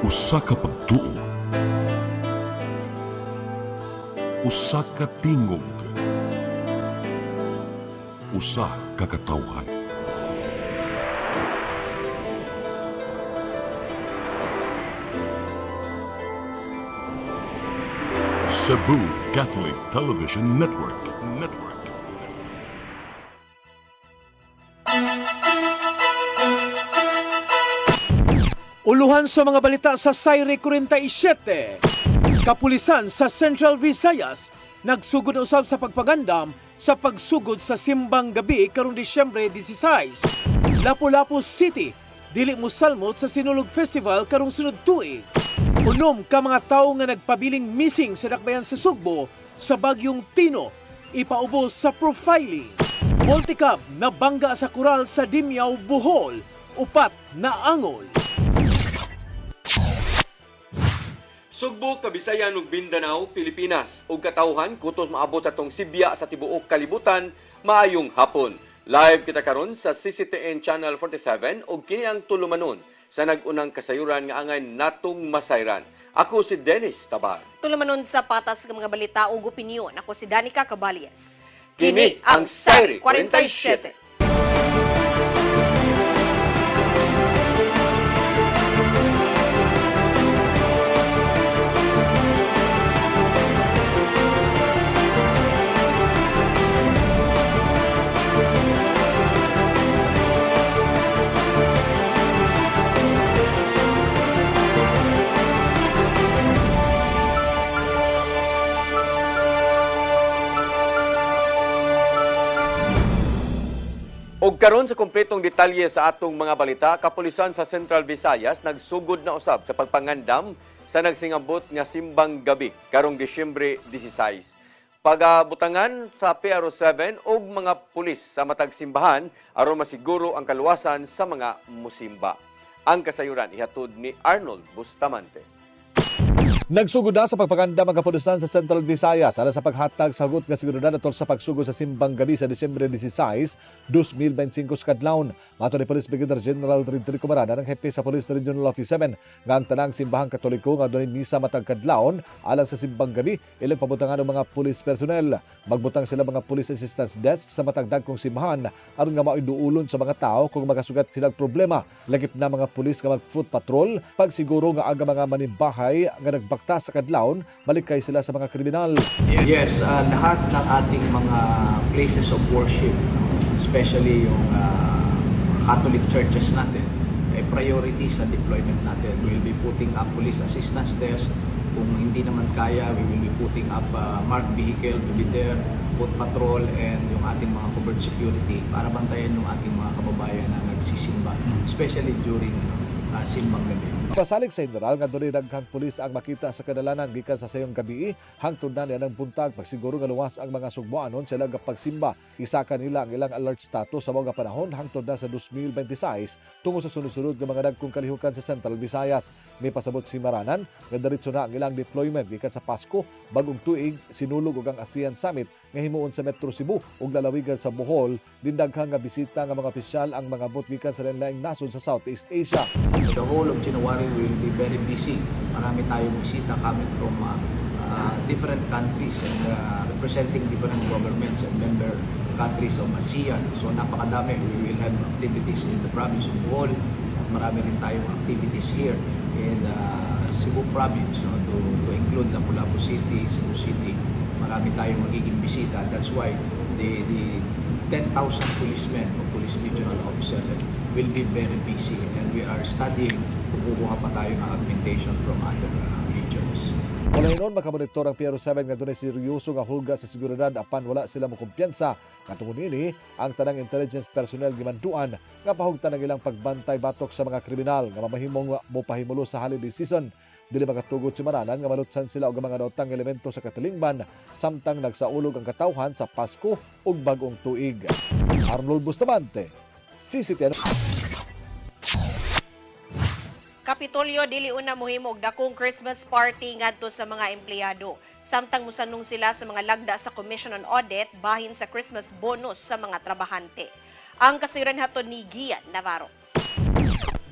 Usa ka pagtuo, usa ka tingog, usa ka katawhan. Cebu Catholic Television Network. Uluhan sa mga balita sa Sayre 47. Kapulisan sa Central Visayas nagsugod usab sa pagpagandam sa pagsugod sa simbang gabi karong Disyembre 16. Lapu-Lapu City dili mosalmot sa Sinulog Festival karong sunod tuig. Unom ka mga tawo nga nagpabiling missing sa dakbayan sa Sugbo sa bagyong Tino ipaubos sa profiling. Multicab na bangga sa kural sa Dimyaw, Bohol, upat na angol. Sugbo, Kabisayan ug Mindanao, Pilipinas ug katawhan kutos maabot atong Sibya sa tibuok kalibutan maayong hapon. Live kita karon sa CCTN Channel 47 ug kini ang tulumanon sa nag-unang kasayuran nga angay natong masayran. Ako si Dennis Tabar. Tulumanon sa patas ng mga balita ug opinyon. Ako si Danica Caballes. Kini ang Sayre 47. Og karon sa kompletong detalye sa atong mga balita, kapulisan sa Central Visayas nagsugod na usab sa pagpangandam sa nagsingabot nga simbang gabi karong Disyembre 16. Pagabutangan sa PRO7 og mga pulis sa matag simbahan aron masiguro ang kaluwasan sa mga musimba. Ang kasayuran ihatod ni Arnold Bustamante. Nagsugod na sa pagpaganda mga kapulisan sa Central Visayas alang sa paghatag sa hugot nga seguridad atol sa pagsugod sa simbang gabi sa Disyembre 16, 2025 sa kadlawon. Mato ni Police Brigadier General Rodrigo Marada ng hepe sa Police Regional Office 7 nga ang tanang simbahang Katoliko nga dunay misa matag kadlawon alang sa simbang gabi ilang pabutangan ng mga police personnel. Magbutang sila mga police assistance desk sa matag dagkong simbahan aron nga maiduulon sa mga tao kung magasugat silang problema. Lagip na mga pulis nga mag-foot patrol pagsiguro nga aga mga manimbahay nga nagbakta sa kadlawon malikay sila sa mga kriminal. Yes, lahat ng ating mga places of worship, especially yung Catholic churches natin, ay priority sa deployment natin. We'll be putting up police assistance desk. Kung hindi naman kaya, we will be putting up marked vehicle to be there, foot patrol, and yung ating mga covered security para bantayan yung ating mga kababayan na nagsisimba, especially during simbang gabi. Pasalig sa general nga dunay daghang pulis ang makita sa kadalanan gikan sa sayong gabi hangtod na niya ng buntag pagsiguro nga luwas ang mga Sugboanon sila nga pagsimba. Isa kanila ang ilang alert status sa mga panahon hangtod na sa 2026 tungo sa sunod-sunod nga mga dagkong kalihukan sa Central Visayas. May pasabot si Maranan nga diretso na ang ilang deployment gikan sa Pasko bagong tuig sinulog og ang ASEAN Summit nga himuon sa Metro Cebu ug lalawigan sa Bohol din daghang nga bisita nga mga opisyal ang mga bot gikan sa lain-laing nasod sa Southeast Asia. The whole of January will be very busy. Marami tayong bisita coming from different countries and representing different governments and member countries of ASEAN. So napakadami. We will have activities in the province of Bohol at marami rin tayong activities here in Cebu province, to include Lapu-Lapu City, Cebu City. Marami tayong magiging bisita. That's why the 10,000 policemen o police regional officer will be very busy, and we are studying kung kukuha pa tayo ng augmentation from other regions. Mula noon, makamonitor ang PRO7 nga dunay seryoso nga hulga sa seguridad apan wala sila mokumpiyansa. Katungod nini, ang tanang intelligence personnel gimanduan nga pahugtan ang ilang pagbantay batok sa mga kriminal nga mamahimong mopahimulo sa holiday season. Dili makatugod si Maranan nga malutsan sila og mga daotang elemento sa katilingban samtang nagsaulog ang katawhan sa Pasko ug bag-ong tuig. Arnold Bustamante, CCTN. Kapitolyo dili una mohimo og dakong Christmas party ngadto sa mga empleyado. Samtang musanong sila sa mga lagda sa Commission on Audit bahin sa Christmas bonus sa mga trabahante. Ang kasayuran hatod ni Gian Navarro.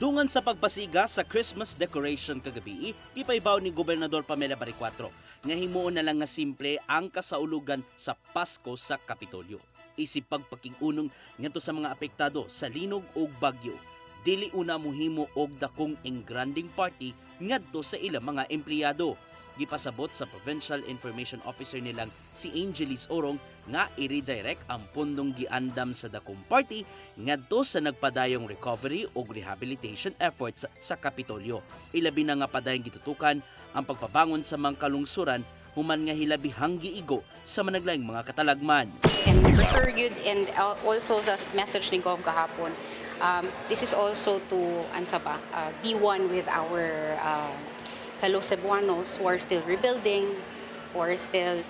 Dungan sa pagpasiga sa Christmas decoration kagabi, ipaibaw ni Gobernador Pamela Baricuatro nga himuon na lang nga simple ang kasaulugan sa Pasko sa Kapitolyo. Isip pagpakig-unong ngadto sa mga apektado sa linog ug bagyo. Dili una mohimo og dakong engranding party ngadto sa ilang mga empleyado. Gipasabot sa Provincial Information Officer nilang si Angelis Orong nga i-redirect ang pundong giandam sa dakong party ngadto sa nagpadayong recovery o rehabilitation efforts sa Kapitolyo. Ilabi na nga padayong gitutukan ang pagpabangon sa mga kalungsuran human nga hilabihang giigo sa managlaing mga katalagman. And refer good and also the message ni Gov kahapon. This is also to be one with our fellow Cebuanos who are still rebuilding or still,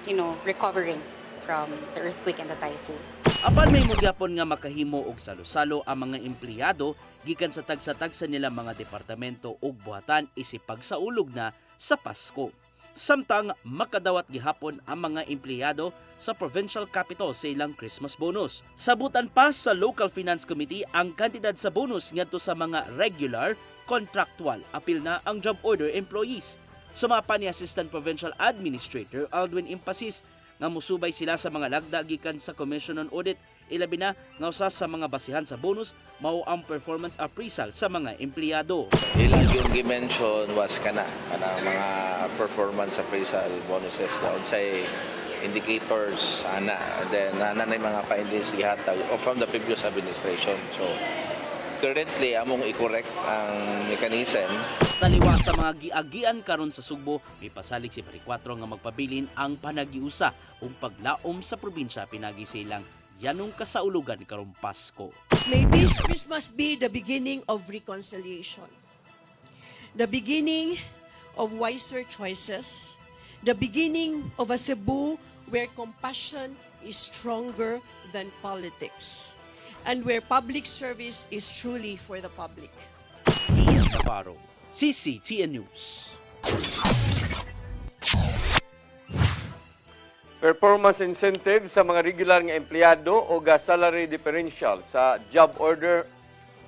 recovering from the earthquake and the typhoon. Apan may magyapon nga makahimo og salo-salo ang mga empleyado gikan sa tag-satag sa nila mga departamento ug buhatan isip pagsaulog na sa Pasko. Samtang makadawat gihapon ang mga empleyado sa provincial capital sa ilang Christmas bonus. Sabutan pa sa Local Finance Committee ang kantidad sa bonus ngadto sa mga regular, contractual, apil na ang job order employees. Sumapa ni Assistant Provincial Administrator Aldwin Impasis nga musubay sila sa mga lagda gikan sa Commission on Audit, ilabi na nga usa sa mga basihan sa bonus mao ang performance appraisal sa mga empleyado. Ilang yung dimension was kanang mga performance appraisal bonuses unsay indicators ana then nanay mga findings gihatag from the previous administration. So currently among i-correct ang mechanism. Taliwa sa mga giagian karon sa Sugbo, may pasalig si Baricuatro nga magpabilin ang panagiusa ug paglaom sa probinsya pinagi silang yanong kasaulugan karong Pasko. May this Christmas be the beginning of reconciliation, the beginning of wiser choices, the beginning of a Cebu where compassion is stronger than politics, and where public service is truly for the public. Ian Navarro, CCTN News. Performance incentive sa mga regular nga empleyado o salary differential sa job order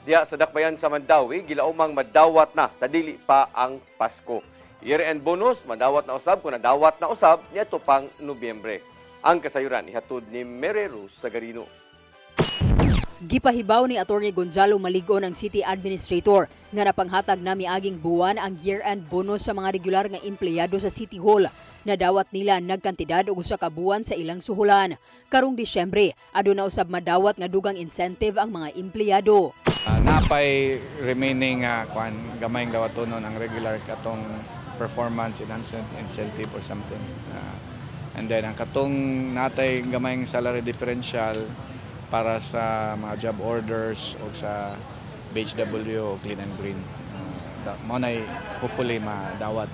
diya sa Dakbayan sa Mandawi gilaumang madawat na sa dili pa ang Pasko. Year-end bonus madawat na usab kung nadawat na usab niadto pang Nobyembre. Ang kasayuran ihatod ni Mary Rose Sagarino. Gipahibaw ni Atty. Gonzalo Maligon ang City Administrator nga napanghatag na miaging buwan ang year-end bonus sa mga regular nga empleyado sa City Hall. Nadawat nila nagkantidad og usa ka buwan sa ilang suhulan. Karong Disyembre, aduna usab madawat nga dugang incentive ang mga empleyado. Napay remaining gamayng dawatonon ang regular katong performance enhancement incentive or something. And then ang katong natay gamayng salary differential para sa mga job orders o sa BHW o Clean and Green. Mao nay hopefully madawat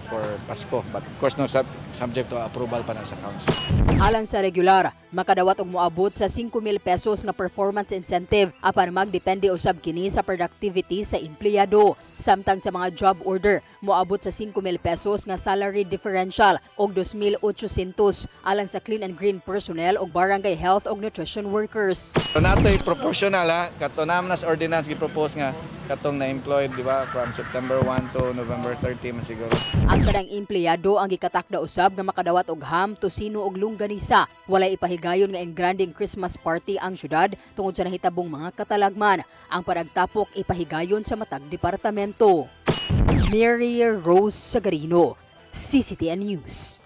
for Pasko, but of course no subject to approval pa na sa council. Alang sa regular, makadawat og moabot sa 5,000 pesos nga performance incentive apan magdepende usab kini sa productivity sa empleyado. Samtang sa mga job order, moabot sa 5,000 pesos nga salary differential og 2,800 alang sa Clean and Green personnel og barangay health og nutrition workers. So natoy proportional kato nam nas ordinance gi-propose nga katong na-employed, di ba, from September 1 to November 30 man siguro. Ang kadang empleyado ang gikatakda usab nga makadawat og ham, tosino og longganisa. Walay ipahigayon nga engranding Christmas party ang syudad tungod sa nahitabong mga katalagman. Ang paragtapok ipahigayon sa matag departamento. Mary Rose Sagarino, CCTN News.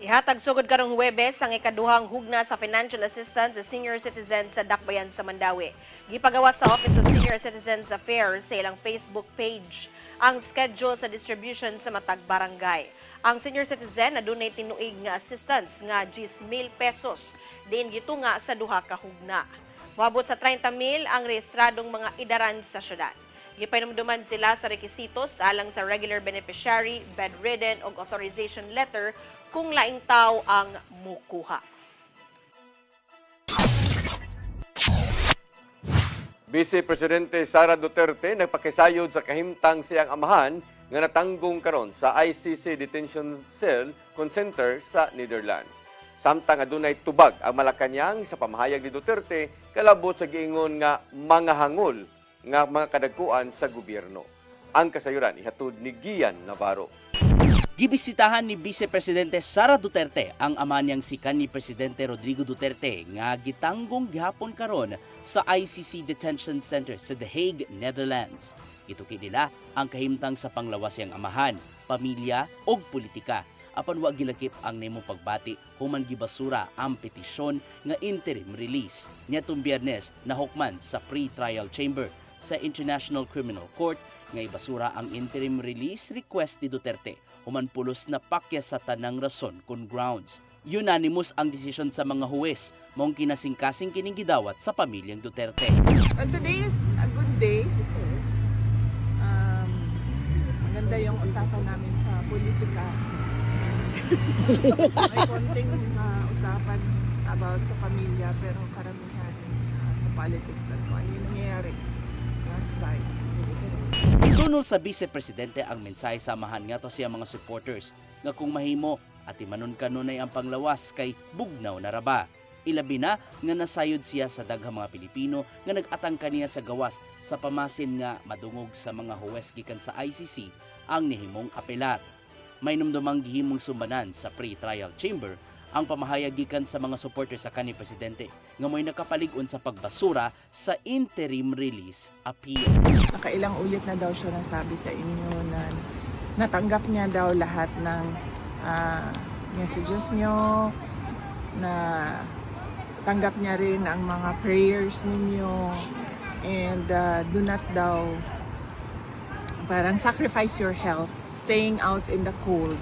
Ihatag sugod karong Huwebes ang ikaduhang hugna sa financial assistance sa senior citizens sa Dakbayan sa Mandawi. Gipagawa sa Office of Senior Citizens Affairs sa ilang Facebook page ang schedule sa distribution sa matag barangay. Ang senior citizen adunay tinuig nga assistance nga 10,000 pesos din gitunga sa duha ka hugna. Moabot sa 30,000 ang rehistradong mga idaran sa syudad. Gipainumduman sila sa requisitos alang sa regular beneficiary, bedridden o authorization letter kung laing tao ang mukuha. Vice Presidente Sara Duterte nagpakisayod sa kahimtang siyang amahan nga natanggong karon sa ICC Detention Cell Center sa Netherlands. Samtang adunay tubag ang Malacañang sa pamahayag ni Duterte kalabot sa giingon nga mga hangol nga mga kadagkuan sa gobyerno. Ang kasayuran ihatod ni Gian Navarro. Gibisitahan ni Vice Presidente Sara Duterte ang ama niyang si kanhi Presidente Rodrigo Duterte nga gitanggong gihapon karon sa ICC Detention Center sa The Hague, Netherlands. Gituki nila ang kahimtang sa panglawas yang amahan, pamilya ug politika. Apan wa gilakip ang nimong pagbati human gibasura ang petisyon nga interim release niadtong Biyernes na hukman sa pre-trial chamber sa International Criminal Court nga ibasura ang interim release request ni Duterte human pulos na pakya sa tanang rason kun grounds. Unanimous ang desisyon sa mga huwes mong kinasingkasing kining gidawat sa pamilyang Duterte. Well, today is a good day. Maganda yung usapan namin sa politika. May konting usapan about sa pamilya pero karamihan sa politics at kung ano yung nangyayari last night. Tunol sa Vice Presidente ang mensahe sa amahan nga to siya mga supporters nga kung mahimo at imanon kanunay ang panglawas kay bugnaw na raba. Ilabi na nga nasayod siya sa daghang mga Pilipino nga nag-atang kaniya sa gawas sa pamasin nga madungog sa mga huwes gikan sa ICC ang nihimong apelar. May numdumang gihimong sumbanan sa pre-trial chamber ang pamahayag gikan sa mga supporters sa kanhi Presidente nga mo'y nakapalig-on sa pagbasura sa interim release appeal. Nakailang ulit na daw siya nasabi sa inyo na natanggap niya daw lahat ng messages nyo, na tanggap niya rin ang mga prayers ninyo, and do not daw parang sacrifice your health staying out in the cold.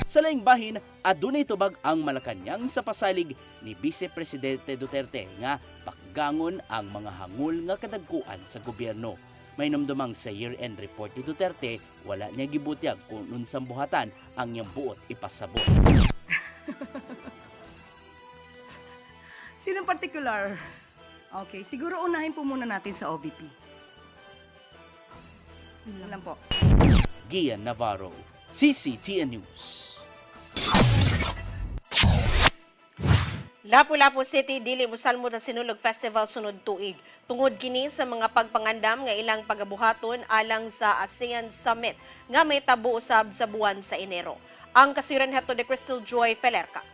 Sa laing bahin, adunay tubag ang Malacañang sa pasalig ni Vice Presidente Duterte nga pakgangon ang mga hangul nga kadagkuan sa gobyerno. May namdumang sa year-end report ni Duterte, wala niya gibutyag kung unsang buhatan ang niyang buot ipasabot. Sinong particular? Okay, siguro unahin po muna natin sa OVP. Yun lang po. Gian Navarro, CCTN News. Lapu-Lapu City dili mosalmot sa Sinulog Festival sunod tuig. Tungod kini sa mga pagpangandam nga ilang pagabuhaton alang sa ASEAN Summit nga may tabo usab sa buwan sa Enero. Ang kasayuran hatod ni Crystal Joy Pelerca.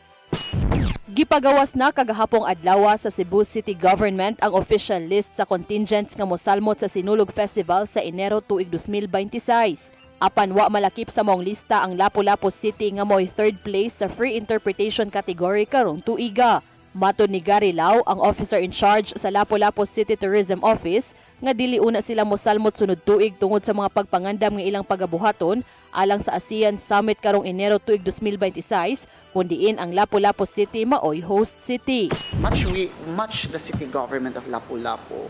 Gipagawas na kagahapong adlaw sa Cebu City Government ang official list sa contingents nga mosalmot sa Sinulog Festival sa Enero tuig 2026. Apan wa malakip sa mong lista ang Lapu-Lapu City nga mo'y third place sa free interpretation category karong tuiga. Matod ni Gary Lau, ang officer in charge sa Lapu-Lapu City Tourism Office, nga dili una sila mosalmot sunod tuig tungod sa mga pagpangandam nga ilang pagabuhaton alang sa ASEAN Summit karong Enero tuig 2026, kundiin ang Lapu-Lapu City maoy host city. Much the city government of Lapu-Lapu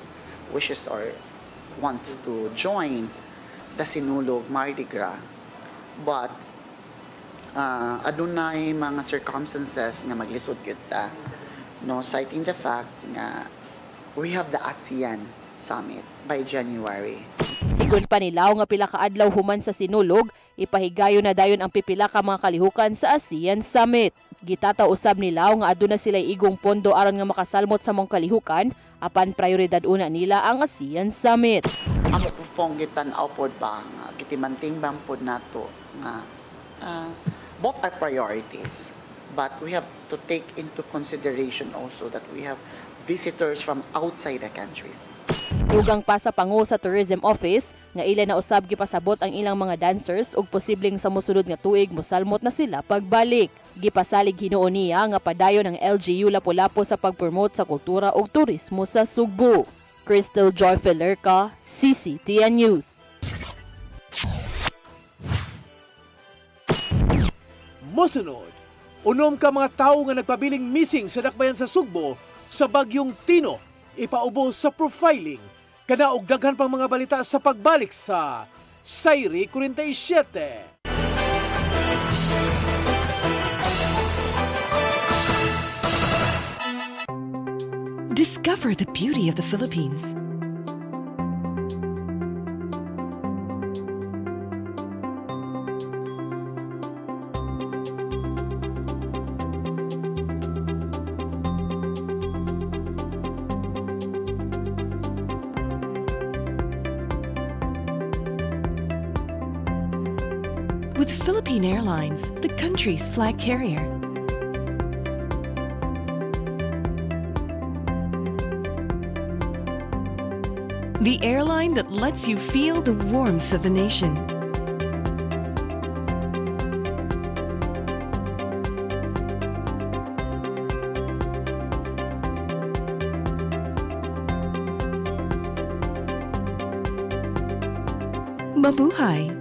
wishes or wants to join the Sinulog Mardi Gras, but adunay mga circumstances nga maglisod kita, no, citing the fact nga we have the ASEAN Summit by January. Sigon pa ni Lau nga pila ka adlaw human sa Sinulog, ipahigayon na dayon ang pipila ka mga kalihukan sa ASEAN Summit. Gitataw usab ni Lau nga aduna sila igong pondo aron nga makasalmot sa mong kalihukan, apan prioridad una nila ang ASEAN Summit. Ako pong gitan-aw pod ba nga gitimanting bang pod nato nga both are priorities, but we have to take into consideration also that we have visitors from outside the countries. Dugang pa sa pangu sa Tourism Office nga ila na usab gipasabot ang ilang mga dancers ug posibleng sa mosunod nga tuig mosalmot na sila pagbalik. Gipasalig hinuon niya nga padayon ang LGU Lapu-Lapu sa pagpromote sa kultura ug turismo sa Subo. Crystal Joy Pelerca, CCTN News. Mosunod, unom ka mga tao nga nagpabiling missing sa dakbayan sa Sugbo sa bagyong Tino, ipaubo sa profiling. Kana og daghan pang mga balita sa pagbalik sa Sayri 47. Discover the beauty of the Philippines. with Philippine Airlines, the country's flag carrier. The airline that lets you feel the warmth of the nation. Mabuhay!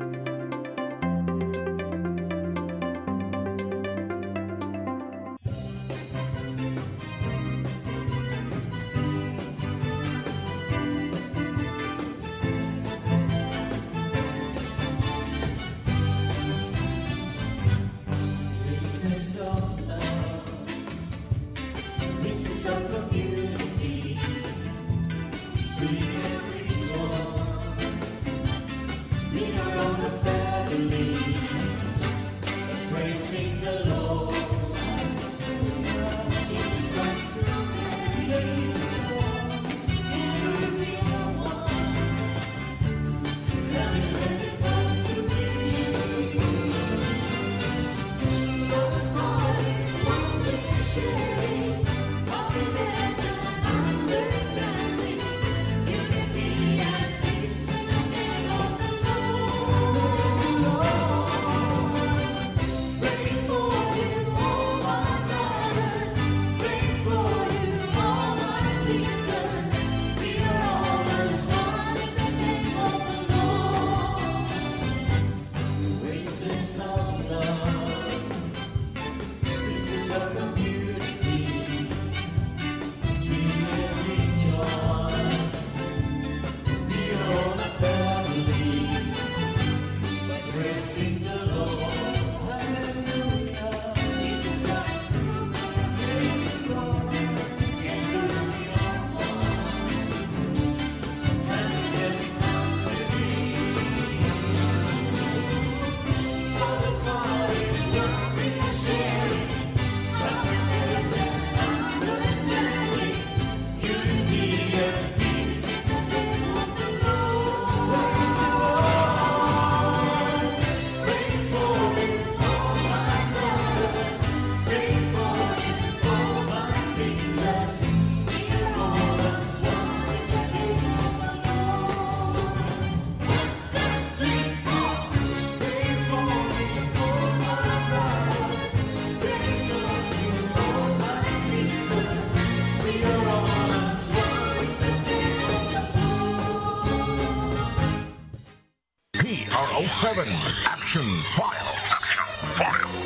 PRO7 Action Files.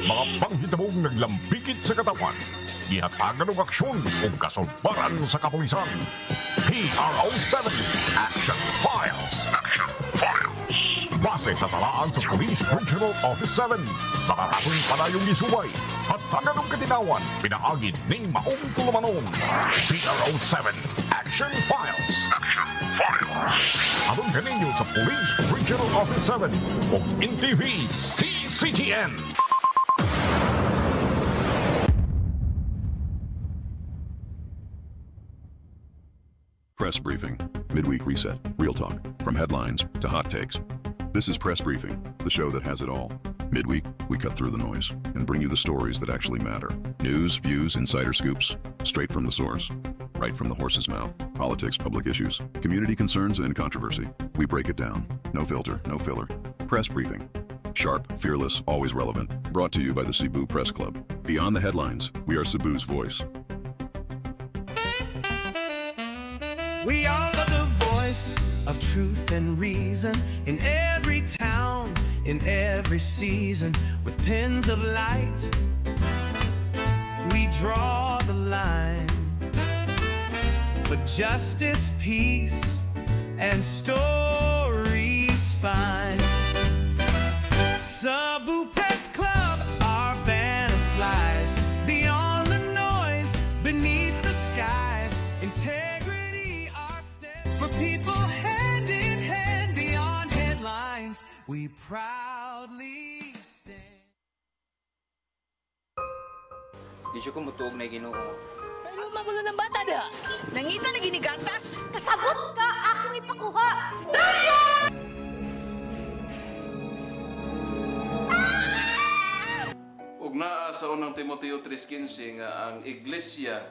Mga panghitabong naglambikit sa katawan. Gihatagan ng aksyon o kasulbaran sa kapulisan. PRO7 Action Files. Base sa talaan sa Police Regional Office 7. Nakakasong panayong gisubay. Hatagan ng katinawan. Pinaagid ng maong tulumanon. PRO7 Action Files. Abang kaninyo sa Police Regional Office 7 o NTV CCTN. Press Briefing. Midweek reset. Real talk. From headlines to hot takes. This is Press Briefing, the show that has it all. Midweek, we cut through the noise and bring you the stories that actually matter. News, views, insider scoops. Straight from the source. Right from the horse's mouth. Politics, public issues, community concerns, and controversy. We break it down. No filter, no filler. Press Briefing. Sharp, fearless, always relevant. Brought to you by the Cebu Press Club. Beyond the headlines, we are Cebu's voice. We are the voice of truth and reason in every town, in every season. With pens of light, we draw the line for justice, peace, and stories spine. Cebu Press Club, our banner flies beyond the noise, beneath the skies. Integrity, our step for people hand in hand beyond headlines. We proudly stand. Di siya kumutuog na Ginoo. Pero magulo ng bata na. Nangita lagi ni gatas. Kasabot ka, akong ipakuha. Dario! Ah! ug naa sa unang Timoteo 3:15 nga ang iglesia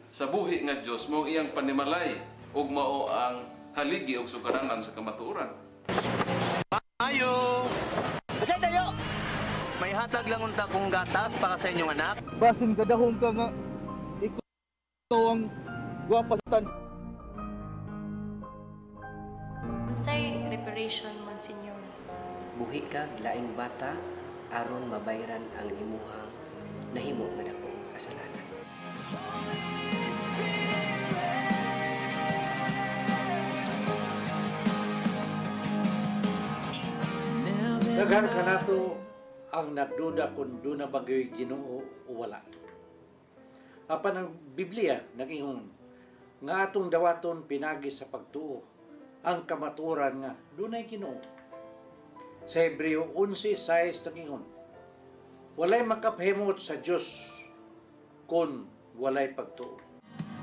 sa buhi nga Dios mao iyang panimalay ug mao ang haligi ug sukaranan sa kamatuoran. Ayo! Kasi tayo! May hatag lang unta kong gatas para sa inyong anak. Basin kadahong ka nga ikaw ang gwapatan. Unsay reparation, Monsignor? Buhi kag laing bata aron mabayran ang imuhang nahimo nga dakong kasalanan. Daghan ka nato ang nagduda kung doon na bagay Ginoo o wala. Apan ang Biblia nag-ingon nga atong dawaton pinagi sa pagtuo ang kamaturan nga doon ay Ginoo. Sa Hebreo 11:6 nag-ingon, walay makapahimot sa Dios kung walay pagtuo.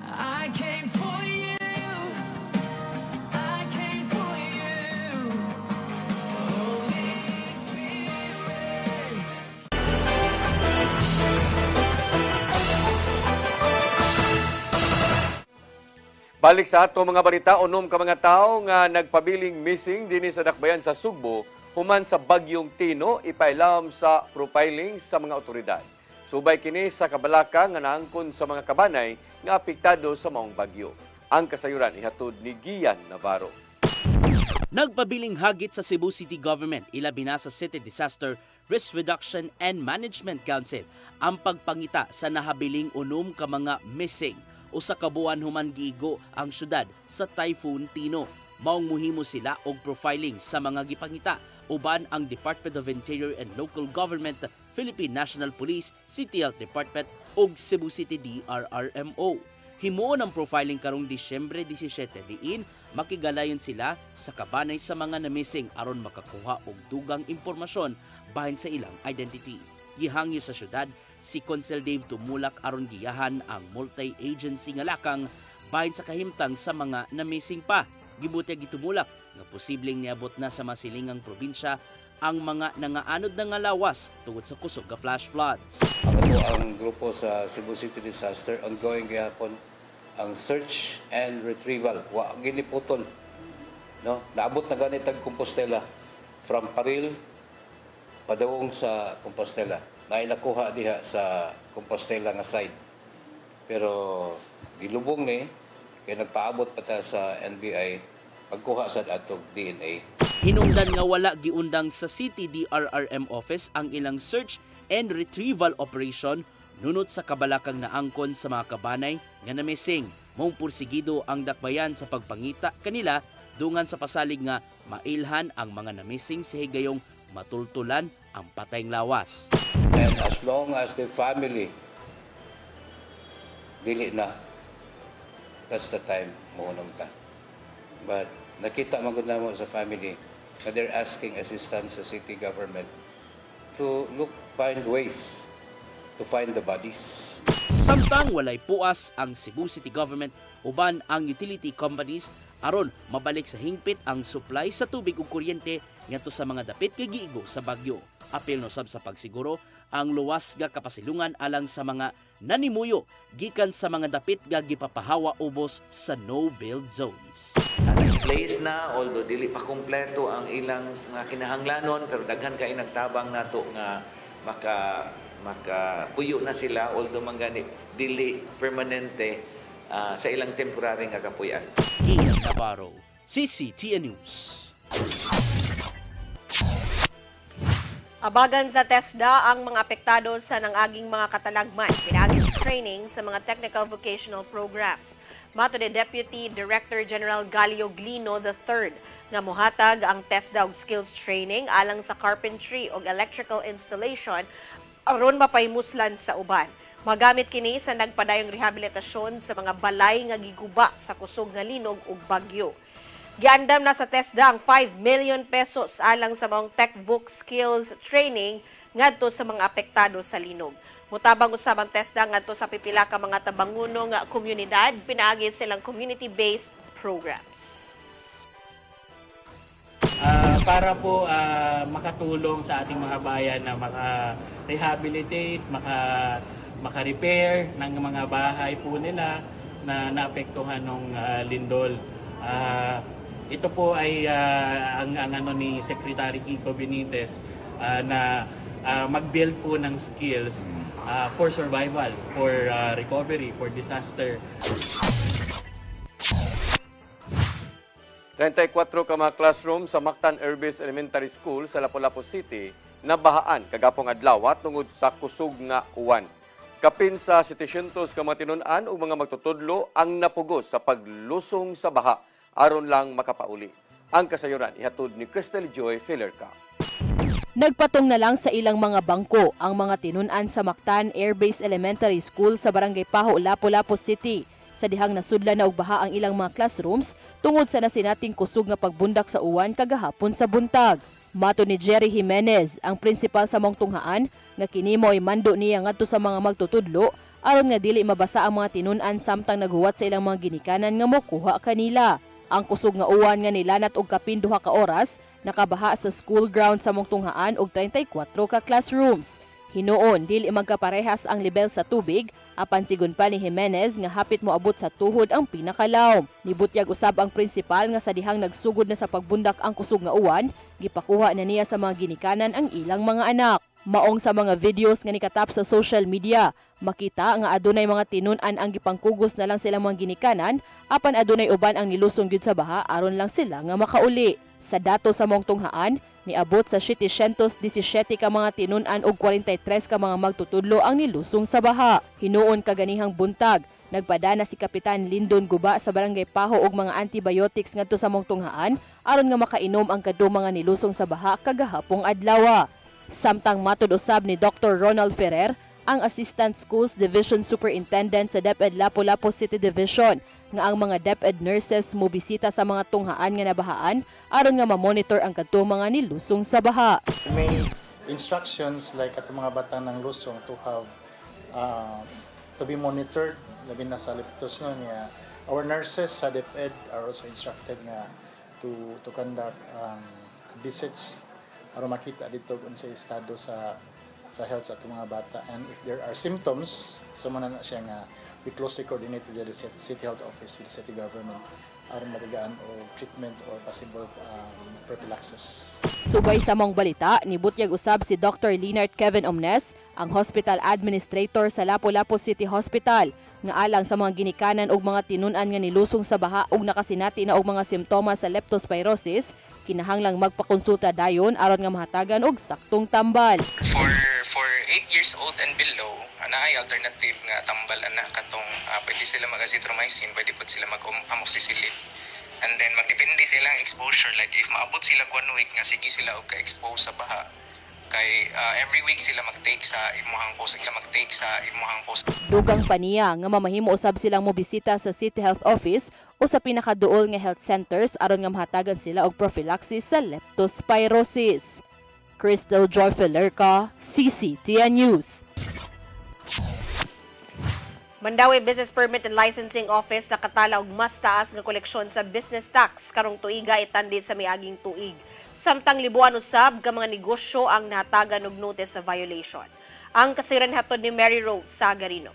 I came for you. I came for you. Holy Spirit. Balik sa ato mga balita, unom ka mga tao nga nagpabiling missing dinhi sa dakbayan sa Sugbo human sa bagyong Tino ipailam sa profiling sa mga otoridad. Subay kini sa kabalaka nga naangkon sa mga kabanay nga apektado sa maong bagyo. Ang kasayuran ihatod ni Gian Navarro. Nagpabiling hagit sa Cebu City Government ilabi na sa City Disaster Risk Reduction and Management Council ang pagpangita sa nahabiling unom ka mga missing o sa kabuan human giigo ang syudad sa Typhoon Tino. Maong muhimo sila og profiling sa mga gipangita uban ang Department of Interior and Local Government, Philippine National Police, City Health Department ug Cebu City DRRMO. Himuon ang profiling karong Disyembre 17 diin makigalayon sila sa kabanay sa mga na-missing aron makakuha og dugang impormasyon bahin sa ilang identity. Gihangyo sa syudad si Consul Dave Tumulak aron giyahan ang multi-agency nga lakang bahin sa kahimtang sa mga na-missing pa. Gibutyag gitumulak nga posibleng niabot na sa masilingang probinsya ang mga nangaanod na nga lawas tungod sa kusog nga flash floods. Ito ang grupo sa Cebu City Disaster, ongoing gihapon ang search and retrieval. Wa giniputol. No? Naabot na ganit ang Compostela from Paril padawong sa Compostela. Nainakuha diha sa Compostela nga side. Pero gilubong ni kaya nagpaabot pa ta sa NBI pagkuha sa atog DNA. Hinungdan nga wala giundang sa City DRRM office ang ilang search and retrieval operation nunot sa kabalakang naangkon sa mga kabanay nga na-missing. Maong pursigido ang dakbayan sa pagpangita kanila dungan sa pasalig nga mailhan ang mga na-missing sa higayong matultulan ang patayng lawas. And as long as the family dili na, that's the time mohunong ta. But nakita magud namo sa family na they're asking assistance sa city government to find ways to find the bodies. Samtang walay puas ang Cebu City Government uban ang utility companies aron mabalik sa hingpit ang supply sa tubig ug kuryente ngadto sa mga dapit kay giigo sa bagyo. Apil no sab sa pagsiguro ang luwas nga kapasilungan alang sa mga nanimuyo gikan sa mga dapit nga gipapahawa ubos sa no-build zones. Place na, although dili pa kompleto ang ilang mga kinahanglanon, pero daghan kay nagtabang nato nga makapuyo na sila, although manggani dili permanente sa ilang temporary nga kapuyan. Gian Navarro, CCTN News. Abagan sa TESDA ang mga apektado sa nangaging mga katalagman, pinagis training sa mga technical vocational programs. Mato ni Deputy Director General Galio Glino III nga mohatag ang TESDA og skills training alang sa carpentry o electrical installation aron mapaymuslan sa uban. Magamit kini sa nagpadayong rehabilitasyon sa mga balay nga giguba sa kusog nga linog ug bagyo. Giandam na sa TESDA ang 5 million pesos alang sa mga tech-voc skills training ngadto sa mga apektado sa linog. Mutabang usab ang TESDA ngadto sa pipila ka mga tabanguno nga komunidad, pinaagi silang community-based programs. para po makatulong sa ating mga bayan na maka-rehabilitate, maka-repair ng mga bahay po nila na naapektuhan ng lindol. Ito po ay ang ano ni Secretary Kiko Benitez na mag-build po ng skills for survival, for recovery, for disaster. 34 ka mga classroom sa Mactan Airbase Elementary School sa Lapu-Lapu City nabahaan kagapong adlaw tungod sa kusog nga uwan. Kapin sa 700 ka mga tinun-an o mga magtutudlo ang napugos sa paglusong sa baha aron lang makapauli. Ang kasayuran ihatod ni Crystal Joy Filerca. Nagpatong na lang sa ilang mga bangko ang mga tinun-an sa Mactan Airbase Elementary School sa Barangay Paho, Lapu-Lapu City. Sa dihang nasudlan na og baha ang ilang mga classrooms tungod sa nasinating kusog nga pagbundak sa uwan kagahapon sa buntag. Mato ni Jerry Jimenez, ang principal sa mong tunghaan, nga kini mo ay mando niya ngadto sa mga magtutudlo aron nga dili mabasa ang mga tinun-an samtang naghuwat sa ilang mga ginikanan nga mokuha kanila. Ang kusog nga uwan nga nilanat og kapin 2 ka oras nakabaha sa school ground sa mong tunghaan og 34 ka classrooms. Hinuon, dili magkaparehas ang level sa tubig, apan sigon pa ni Jimenez nga hapit moabot sa tuhod ang pinakalawom. Nibutyag usab ang principal nga sa dihang nagsugod na sa pagbundak ang kusog nga uwan, gipakuha na niya sa mga ginikanan ang ilang mga anak. Maong sa mga videos nga nikatap sa social media, makita nga adunay mga tinun-an ang gipangkugos na lang silang mga ginikanan, apan adunay uban ang nilusong gyud sa baha aron lang sila nga makauli. Sa dato sa mong tunghaan, niabot sa 717 ka mga tinun-an og 43 ka mga magtutudlo ang nilusong sa baha. Hinuon kaganihang buntag, nagpadana si Kapitan Lindon Guba sa Barangay Paho og mga antibiotics ngadto sa mong tunghaan aron nga makainom ang kadto mga nilusong sa baha kagahapong adlaw. Samtang matud usab ni Dr. Ronald Ferrer, ang Assistant Schools Division Superintendent sa DepEd Lapu-Lapu City Division, nga ang mga DepEd nurses mobisita sa mga tunghaan nga nabahaan aron nga ma-monitor ang kadto mga nilusong sa baha. May instructions like at mga batang ng lusong to have to be monitored labi na sa lipitos no niya. Our nurses sa DepEd are also instructed nga to conduct visits aron makita dito kung sa estado sa health sa atong mga bata, and if there are symptoms so man na siya nga we closely coordinate with the city health office with the city government aron madagaan o treatment or possible prophylaxis. Subay sa mong balita, nibutyag usab si Dr. Leonard Kevin Omnes, ang hospital administrator sa Lapu-Lapu City Hospital, nga alang sa mga ginikanan og mga tinun-an nga nilusong sa baha ug nakasinati na og mga simptomas sa leptospirosis, kinahanglang magpakonsulta dayon aron nga mahatagan og saktong tambal. For 8 years old and below, ay alternative nga tambal ana katong pwede sila mag-azithromycin, pwede pud sila mag-amoxicillin. And then magdepende sa ilang exposure, like if maabot sila 1 week nga sige sila og ka-expose sa baha, kay every week sila mag-take sa imuhang post. Dugang pa niya nga mamahimo usab silang mobisita sa City Health Office o sa pinakaduol nga health centers aron nga mahatagan sila og prophylaxis sa leptospirosis. Crystal Joy Filerca, CCTN News. Mandawi Business Permit and Licensing Office nakatala og mas taas nga koleksyon sa business tax karong tuiga itandi sa miaging tuig. Samtang libuan usab ka mga negosyo ang nahatagan og notice sa violation. Ang kasiran hatod ni Mary Rose Sagarino.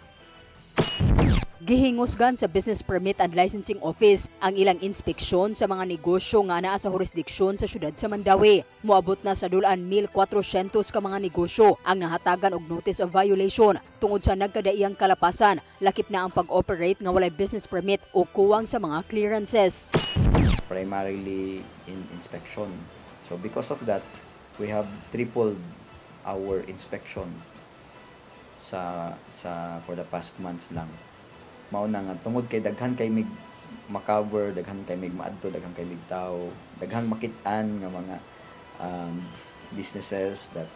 Gihingusgan sa Business Permit and Licensing Office ang ilang inspeksyon sa mga negosyo nga naa sa jurisdiksyon sa syudad sa Mandawi. Moabot na sa dulan 1,400 ka mga negosyo ang nahatagan og notice of violation tungod sa nagkadaiyang kalapasan, lakip na ang pag-operate nga walay business permit o kuwang sa mga clearances. Primarily in inspection. So because of that, we have tripled our inspection for the past months lang. Mauna nga tungod kay daghan kay mig makover, daghan kay mig maadto, daghan kay mig tao, daghang makit-an nga mga businesses that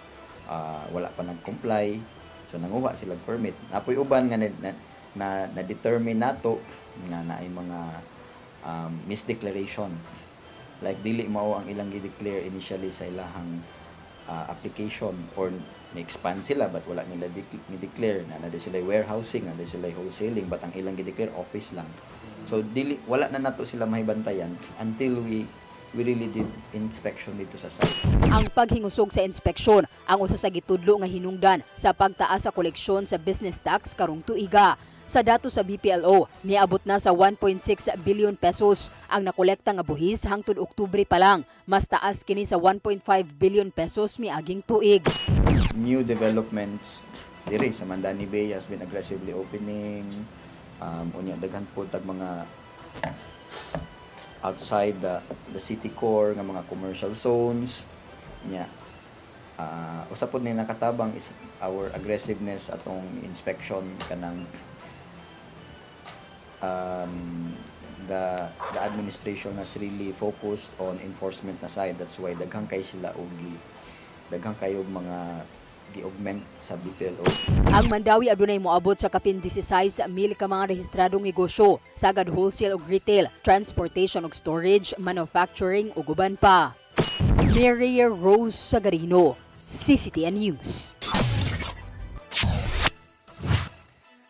wala pa nag-comply, so nanguha sila permit. Napoy uban nga na determine nato nga naay mga misdeclaration, like dili mao ang ilang gi-declare initially sa ilahang application, or na-expand sila but wala nila ni-declare na sila warehousing, na sila wholesaling, but ang ilang gi-declare office lang. So dili wala na nato sila mahibantayan until we we really did inspection dito sa site. Ang paghingusog sa inspeksyon ang usa sa gitudlo nga hinungdan sa pagtaas sa koleksyon sa business tax karong tuiga. Sa dato sa BPLO, niabot na sa 1.6 billion pesos ang nakolekta nga buhis hangtod Oktubre pa lang. Mas taas kini sa 1.5 billion pesos miaging tuig. New developments diri sa Mandani Bay has been aggressively opening. Unya daghan po tag mga outside the city core nga mga commercial zones nya usa pod ni nakatabang is our aggressiveness atong inspection kanang the administration has really focused on enforcement na side. That's why daghang kay sila og daghang kayo mga gi-augment sa BPLO. Ang Mandawi adunay moabot sa kapin 16,000 ka mga rehistradong negosyo, sagad wholesale ug retail, transportation ug storage, manufacturing ug uban pa. Mary Rose Sagarino, CCTN News.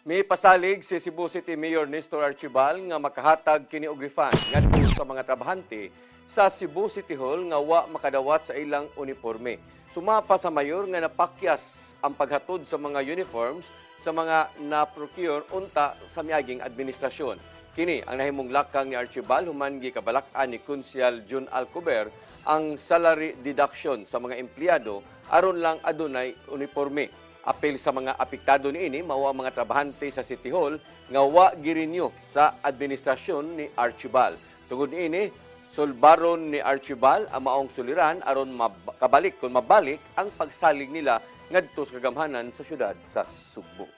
May pasalig si Cebu City Mayor Nestor Archibal nga makahatag kini og refund ngadto sa mga trabahante sa Cebu City Hall nga wa makadawat sa ilang uniforme. Sumapa sa mayor nga napakyas ang paghatod sa mga uniforms sa mga na-procure unta sa miaging administrasyon. Kini ang nahimong lakang ni Archibal human gikabalak-an ni Konsyal Jun Alcober ang salary deduction sa mga empleyado aron lang adunay uniforme. Apel sa mga apektado niini mao ang mga trabahante sa City Hall nga wa girinyo sa administrasyon ni Archibal. Tungod niini, sulbaron ni Archibal ang maong suliran aron makabalik kung mabalik ang pagsalig nila ngadto sa kagamhanan sa syudad sa Sugbo.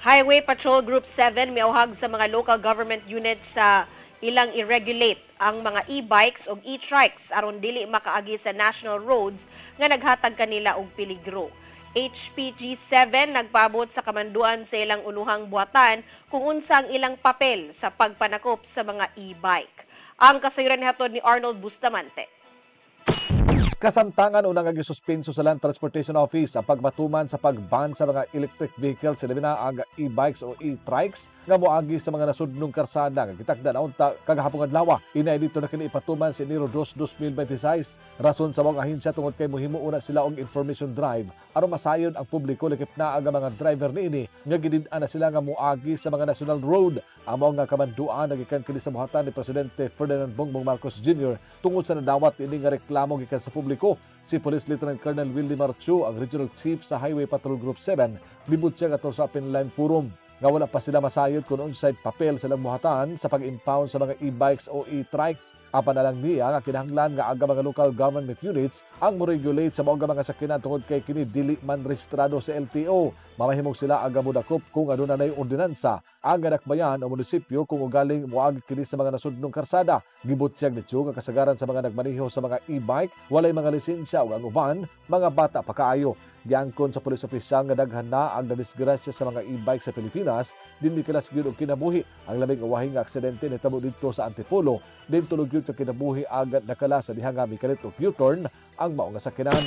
Highway Patrol Group 7 miauhag sa mga local government units sa ilang i-regulate ang mga e-bikes o e-trikes aron dili makaagi sa national roads nga naghatag kanila og peligro. HPG 7 nagpaabot sa kamanduan sa ilang unuhang buhatan kung unsa ang ilang papel sa pagpanakop sa mga e-bike. Ang kasayuran ni hatod ni Arnold Bustamante. Kasamtangan unang nagsuspenso sa Land Transportation Office ang pagmatuman sa pagban sa mga electric vehicles sa labi na ang e-bikes o e-trikes nga moagi sa mga nasudnong karsada nga gitakda na unta kagahapon adlaw. Inay dito na kini ipatuman si Enero 2, 2026. Rason sa mga ahensya tungod kay mohimo una sila og information drive aron masayon ang publiko lakip na ang mga driver niini nga gidid-an na sila nga moagi sa mga national road. Amo nga kamanduan nagikan kini sa buhatan ni Presidente Ferdinand Bongbong Marcos Jr. tungod sa nadawat ini nga reklamo gikan sa publiko. Si Police Lieutenant Colonel Willie Marchu, ang Regional Chief sa Highway Patrol Group 7, libot siya ato sa Pinline Forum nga wala pa sila masayod kung unsay papel silang muhatan sa pag-impound sa mga e-bikes o e-trikes. Apan na lang niya nga kinahanglan nga aga mga local government units ang mo-regulate sa mga mga sakyanan tungod kay kini dili man rehistrado sa LTO. Mamahimog sila aga mudakop kung aduna nay ordinansa ang dakbayan o munisipyo kung ugaling moagi kini sa mga nasudnong karsada. Gibot siyang nityo nga kasagaran sa mga nagmaneho sa mga e-bike walay mga lisensya o ang uban mga bata pa kaayo. Giangkon sa pulis opisyal nga daghan na ang nadisgrasya sa mga e-bike sa Pilipinas, dinhi kalas gyud og kinabuhi ang labing awahing aksidente nitabo dito sa Antipolo. Din tulog gyud sa kinabuhi agad nakala sa dihang nga mikalit og U-turn ang mao nga sakyanan.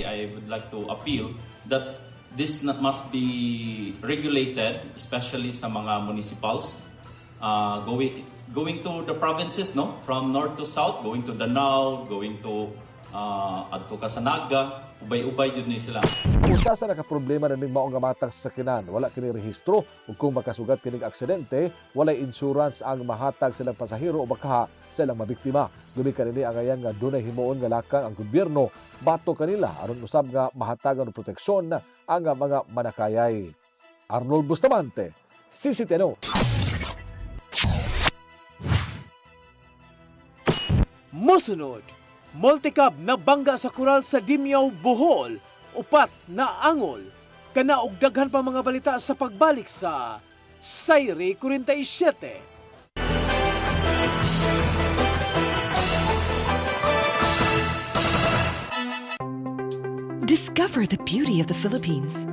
I would like to appeal that this must be regulated, especially sa mga municipals going to the provinces, no, from north to south, going to Danao, going to adto ka sa Naga, ubay-ubay yun ni sila. Usa sa nakaproblema na ning mao nga matang sakyanan, wala kini rehistro ug kung makasugat kining aksidente, walay insurance ang mahatag silang pasahero o baka silang mabiktima. Dumi kanini ang ayan nga dunay himuon nga lakang ang gobyerno bato kanila aron usab nga mahatagan og proteksyon ang mga manakayay. Arnold Bustamante, CCTN. Mosunod, multicab na bangga sa koral sa Dimyaw, Bohol, upat na angol. Kana og daghan pa mga balita sa pagbalik sa Sayri 47. Discover the beauty of the Philippines.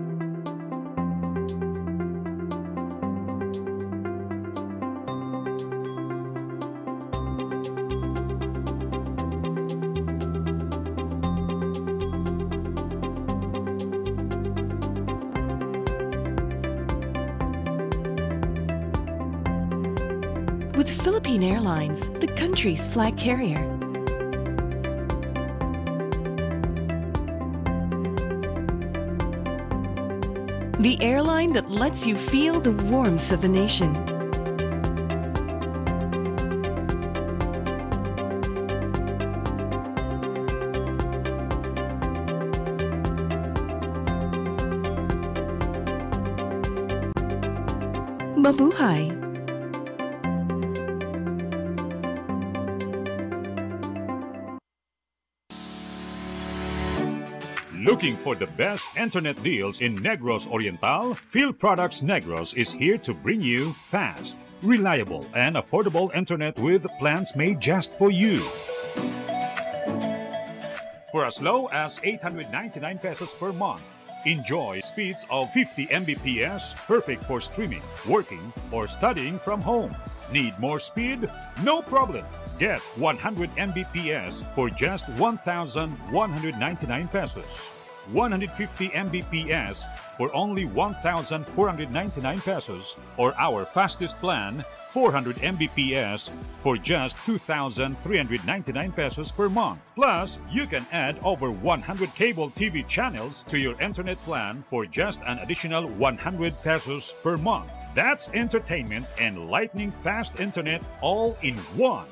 with Philippine Airlines, the country's flag carrier. The airline that lets you feel the warmth of the nation. Mabuhay! Looking for the best internet deals in Negros Oriental? Field Products Negros is here to bring you fast, reliable, and affordable internet with plans made just for you. For as low as 899 pesos per month, enjoy speeds of 50 Mbps, perfect for streaming, working, or studying from home. Need more speed? No problem. Get 100 Mbps for just 1,199 pesos. 150 Mbps for only 1,499 pesos, or our fastest plan, 400 Mbps for just 2,399 pesos per month. Plus, you can add over 100 cable TV channels to your internet plan for just an additional 100 pesos per month. That's entertainment and lightning fast internet all in one.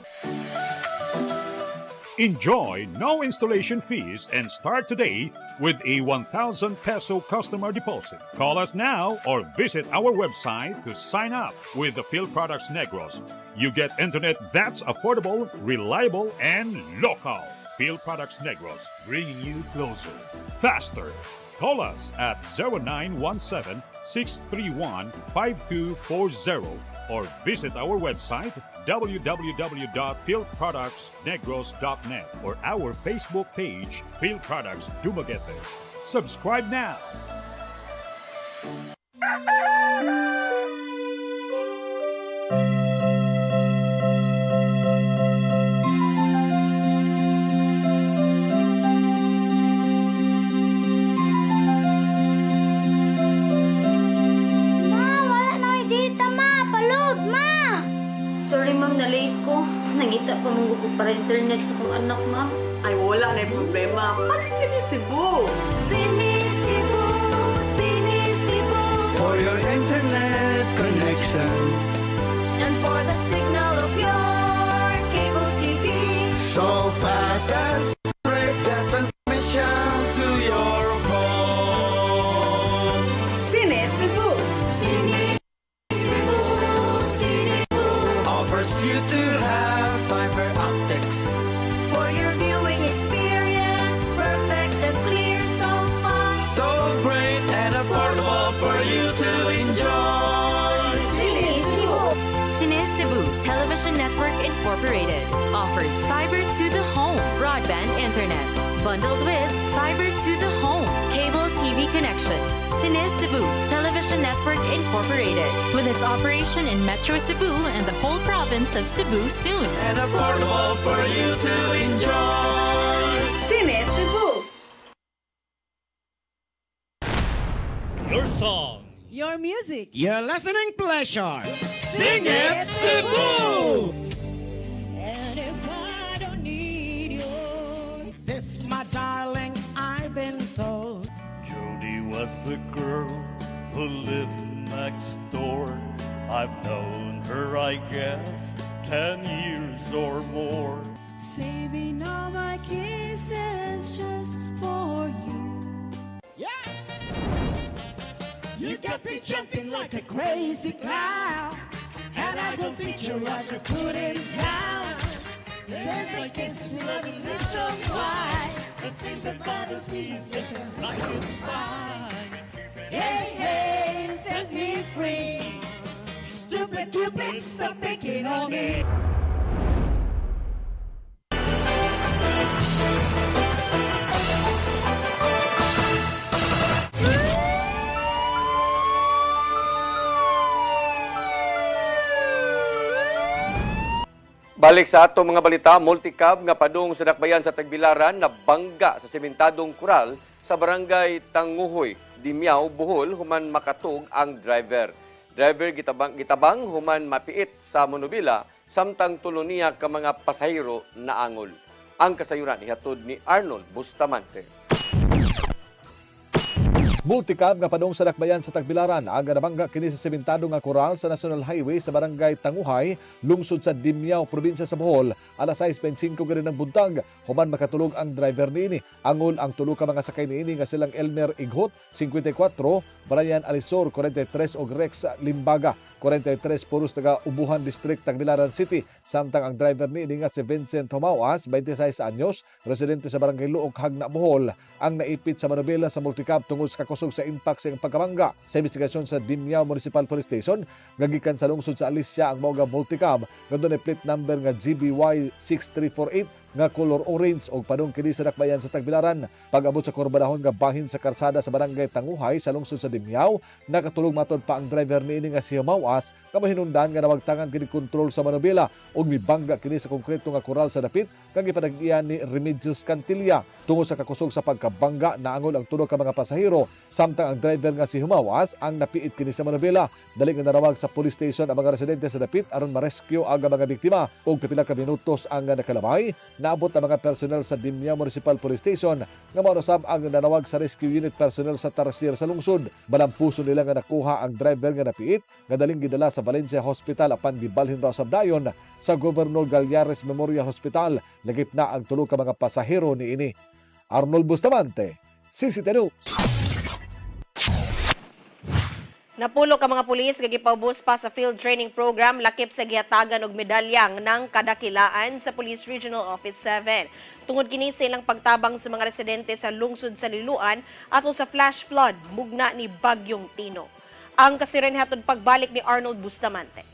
Enjoy no installation fees and start today with a 1,000 peso customer deposit. Call us now or visit our website to sign up with the Field Products Negros. You get internet that's affordable, reliable, and local. Field Products Negros, bringing you closer, faster. Call us at 0917-631-5240 or visit our website www.fieldproductsnegros.net or our Facebook page, Field Products Dumaguete. Subscribe now. Sorry ma'am, na-late ko. Nangita pa mong gugo para internet sa kong anak ma'am. Ay wala na yung problema. Pag Sinisibu! Sinisibu, Sinisibu. For your internet connection. And for the signal of your cable TV. So fast and straight the transmission to your home. Sinisibu. Sinisibu. Offers you to have fiber optics for your viewing experience, perfect and clear, so fast, so great and affordable for you to enjoy. Sinisibu. Sinisibu Television Network Incorporated offers fiber to the home broadband internet bundled with fiber to the home cable TV connection. Sinisibu Television Network Incorporated, with its operation in Metro Cebu and the whole province of Cebu soon. And affordable for you to enjoy. Sinisibu. Your song. Your music. Your listening pleasure. Sing it, Cebu! And if I don't need you, this, my darling, I've been told. Jody was the girl who lived next door. I've known her, I guess, 10 years or more. saving all my kisses just for you. Yes! You got me jumping like a crazy clown, and I don't think you're right to put him down. Since I kiss me, let me live so wide, and things that bothers me is living like a fine. Hey, hey, set me free. Stupid Cupid, stop picking on me. Balik sa ato mga balita, multicab nga padung sa dakbayan sa Tagbilaran na bangga sa sementadong kural sa barangay Tanguhoy, Dimiao, Bohol, human makatug ang driver. Driver gitabang human mapiit sa monobila samtang tulo niya ka mga pasahero na angol. Ang kasayuran ihatod ni Arnold Bustamante. Multicab nga padung sa dakbayan sa Tagbilaran ang nabangga kini sa sementado nga koral sa National Highway sa barangay Tanguhay, lungsod sa Dimyao, probinsya sa Bohol, alas 6:25 gani ng buntag. Human makatulog ang driver niini. Angol ang tulo ka mga sakay niini nga silang Elmer Ighot, 54, Brian Alisor, 43 ug Rex Limbaga, 43, puros taga Ubuhan District, Tagbilaran City. Samtang ang driver niini nga si Vincent Humawas, 26 anyos, residente sa barangay Luok, Hagna, Bohol, ang naipit sa manobela sa multicab tungod sa kakusog sa impact sa iyang pagkabangga. Sa investigasyon sa Dimyao Municipal Police Station, gagikan sa lungsod sa Alicia ang mao nga multicab nga dunay plate number nga GBY 6348 nga color orange og padung kini sa dakbayan sa Tagbilaran. Pag-abot sa korbanahon nga bahin sa karsada sa barangay Tanguhay sa lungsod sa Dimyao, nakatulog matod pa ang driver niini nga si Humawas nga mahinungdan nga nawagtangan kini kontrol sa manobela og mibangga kini sa konkreto nga koral sa dapit kang gipadag-iyan ni Remedios Cantilla. Tungod sa kakusog sa pagkabangga, naangol ang tulo ka mga pasahero, samtang ang driver nga si Humawas ang napiit kini sa manobela. Dali nga narawag sa police station ang mga residente sa dapit aron ma-rescue ang mga biktima og pipila ka minutos ang nakalabay. Naabot ang mga personnel sa Dimyao Municipal Police Station nga maunasab ang nanawag sa rescue unit personnel sa Tarsier sa lungsod. Balampuso nila nga nakuha ang driver nga napiit nga daling gidala sa Valencia Hospital apan gibalhin raw sa dayon sa Governor Galyares Memorial Hospital. Lagip na ang tulo ka mga pasahero niini. Arnold Bustamante, CCTV News. Napulo ka mga pulis nga gipaubos pa sa field training program lakip sa gihatagan og medalyang ng kadakilaan sa Police Regional Office 7. Tungod kini sa ilang pagtabang sa mga residente sa lungsod sa Liloan ato sa flash flood mugna ni Bagyong Tino. Ang kasiren hatod pagbalik ni Arnold Bustamante.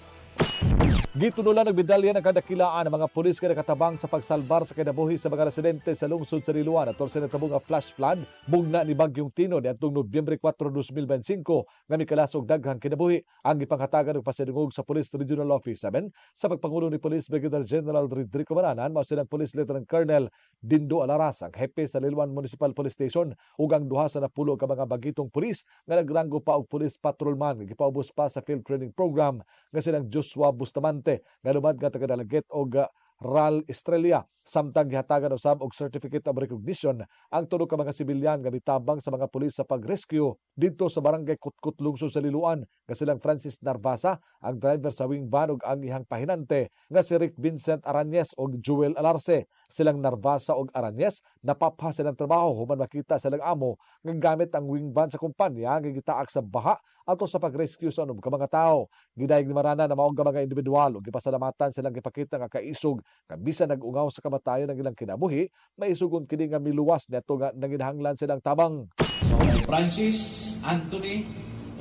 Gitunulan ng medalya ng kadakilaan ang mga pulis nga nakatabang sa pagsalbar sa kinabuhi sa mga residente sa lungsod sa Liloan atol sa natabong nga flash flood mugna ni Bagyong Tino niadtong Nobyembre 4, 2025 nga mikalas og daghang kinabuhi. Ang ipanghatagan og pasidungog sa Police Regional Office 7 sa pagpangulo ni Police Brigadier General Rodrigo Maranan mao silang Police Lieutenant Colonel Dindo Alaras ang hepe sa Liloan Municipal Police Station ug ang duha sa napulo ka mga bagitong pulis nga nagranggo pa og police patrolman nga gipaubos pa sa field training program nga silang Joshua Bustamante nga lumad nga taga-delegate og RAL Estrella. Samtang gihatagan usab og certificate of recognition ang tulo ka mga sibilyan nga mitabang sa mga pulis sa pag-rescue dito sa barangay Kutkut lungsod sa Liloan nga silang Francis Narvasa, ang driver sa wing van ug ang ihang pahinante nga si Rick Vincent Arañez ug Joel Alarce. Silang Narvasa ug Arañez napapha silang trabaho human makita silang amo nga gamit ang wing van sa kumpanya nga gitaak sa baha ato sa pag-rescue sa unom ka mga tao. Gidayeg ni Marana na maong mga individual ug gipasalamatan silang gipakita nga kaisog nga bisan nag-ungaw sa kamatayon ng ilang kinabuhi, maisugon kini nga miluwas neto nga nanginahanglan silang tabang. So Francis, Anthony,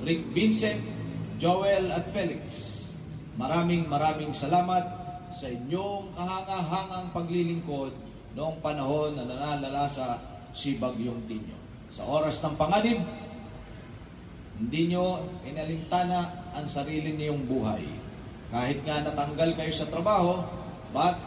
Rick Vincent, Joel at Felix, maraming salamat sa inyong kahanga-hangang paglilingkod noong panahon na nanalasa si Bagyong Tino. Sa oras ng panganib, hindi nyo inalintana ang sarili niyong buhay. Kahit nga natanggal kayo sa trabaho, but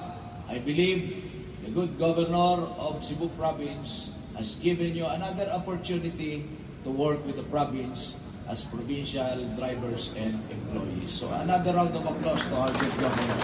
I believe the good governor of Cebu Province has given you another opportunity to work with the province as provincial drivers and employees. So another round of applause to our good governor.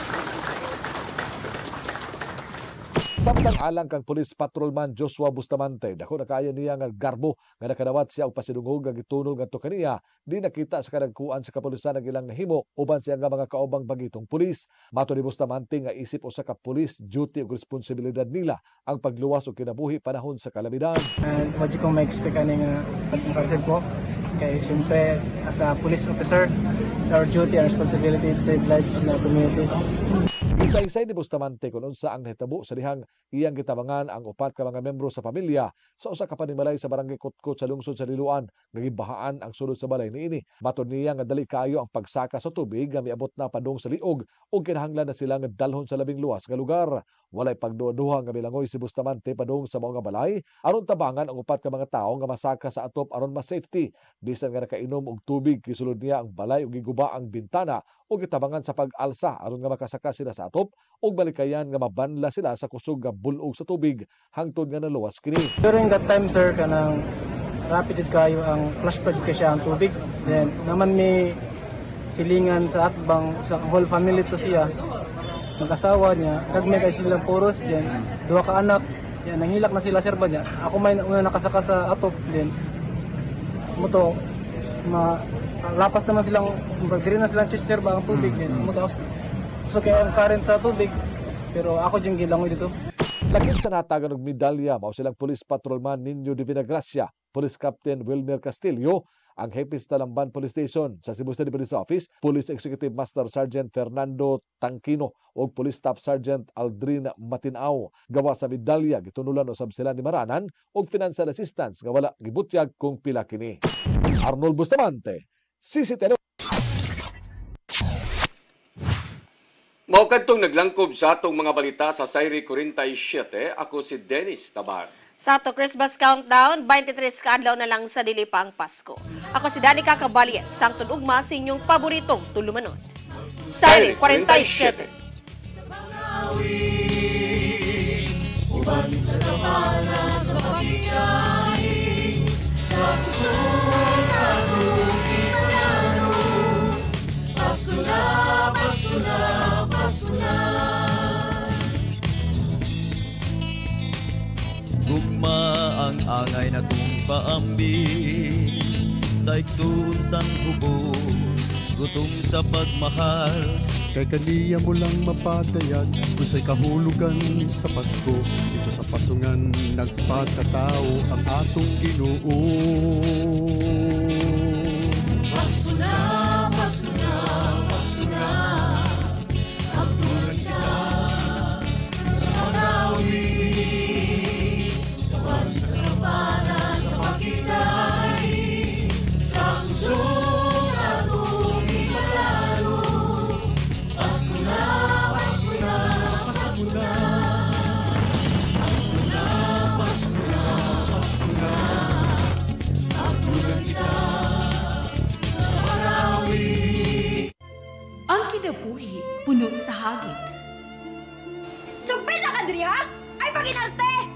Samtang alang kang Police Patrolman Joshua Bustamante, dako na kaya niya nga garbo nga nakadawat siya og pasidungog nga gitunol ngadto kaniya, di nakita sa kadagkuan sa kapulisan ang ilang nahimo uban siya nga mga kaubang bagitong pulis. Mato ni Bustamante nga isip usa ka pulis duty ug responsibilidad nila ang pagluwas og kinabuhi panahon sa kalamidad. Wadi ko ma-expect ani nga pagkakarasib ko kay siyempre as a police officer, it's our duty and responsibility to save lives in our community. Isa-isay ni Bustamante kung unsa ang nahitabo sa dihang iyang gitabangan ang upat ka mga membro sa pamilya sa usa ka panimalay sa barangay Kutkut sa lungsod sa Liloan nga gibahaan ang sulod sa balay niini. Matud niya nga dali kaayo ang pagsaka sa tubig nga miabot na padung sa liog ug kinahanglan na sila nga dalhon sa labing luwas nga lugar. Walay pagduha nga milangoy si Bustamante padung sa mga balay aron tabangan ang upat ka mga tawo nga masaka sa atop aron ma-safety. Bisan nga nakainom og tubig kisulod niya ang balay ug giguba ang bintana ug gitabangan sa pag-alsa aron nga makasaka sila sa atop ug balikayan nga mabanla sila sa kusog nga bulog sa tubig hangtod nga naluwas kini. During that time sir kanang rapid kayo ang flash flood kay siya ang tubig. Then naman may silingan sa atbang sa whole family to siya. mag-asawa niya, kagmay kay silang puros dyan, 2 ka anak, yan, nangilak na sila sir ba niya. Ako may una nakasaka sa atop din. Muto, lapas naman silang, diri na silang chester ba ang tubig din. Muto, so kaya ang current sa tubig, pero ako dyan gilangoy dito. Lagit sa natagan ng medalya, mao silang Police Patrolman Niño de Vinagracia, Police Captain Wilmer Castillo, ang Hepe Talamban Police Station sa Cebu City Police Office, Police Executive Master Sergeant Fernando Tangkino o Police Staff Sergeant Aldrin Matinao. Gawa sa medalya gitunulan usab sila ni Maranan og financial assistance nga wala gibutyag kung pila kini. Arnold Bustamante, CCTV. Mao kadtong naglangkob sa atong mga balita sa Sayri 47, ako si Dennis Tabar. Sa ato Christmas Countdown, 23 kaadlaw na lang sa dili pa ang Pasko. Ako si Danica Caballes, sangtod ugma sa inyong paboritong tulumanon. Sayri 47. Uban sa kapala sa pagkikain, sa puso natong ipanalo. Pasko na, Pasko na, Pasko na. Gugma ang angay na paambi sa iksuntang hubo, gutom sa pagmahal. Kay kaniya mo lang mapatayag kung sa'y kahulugan sa Pasko. Ito sa pasungan nagpakatao ang atong Ginoo. Pasko na, Pasko na, Pasko na. Hagdunan kita sa panawi. Para sa pagkikain, sa puso atong ipanalo. Pasko na, Pasko na, Pasko na. Pasko na, Pasko na, Pasko na. Hagdunan kita sa panawi. Ang kinabuhi puno sa hagit. Sugpil na ka, Dri, ha? Ay, paginarte!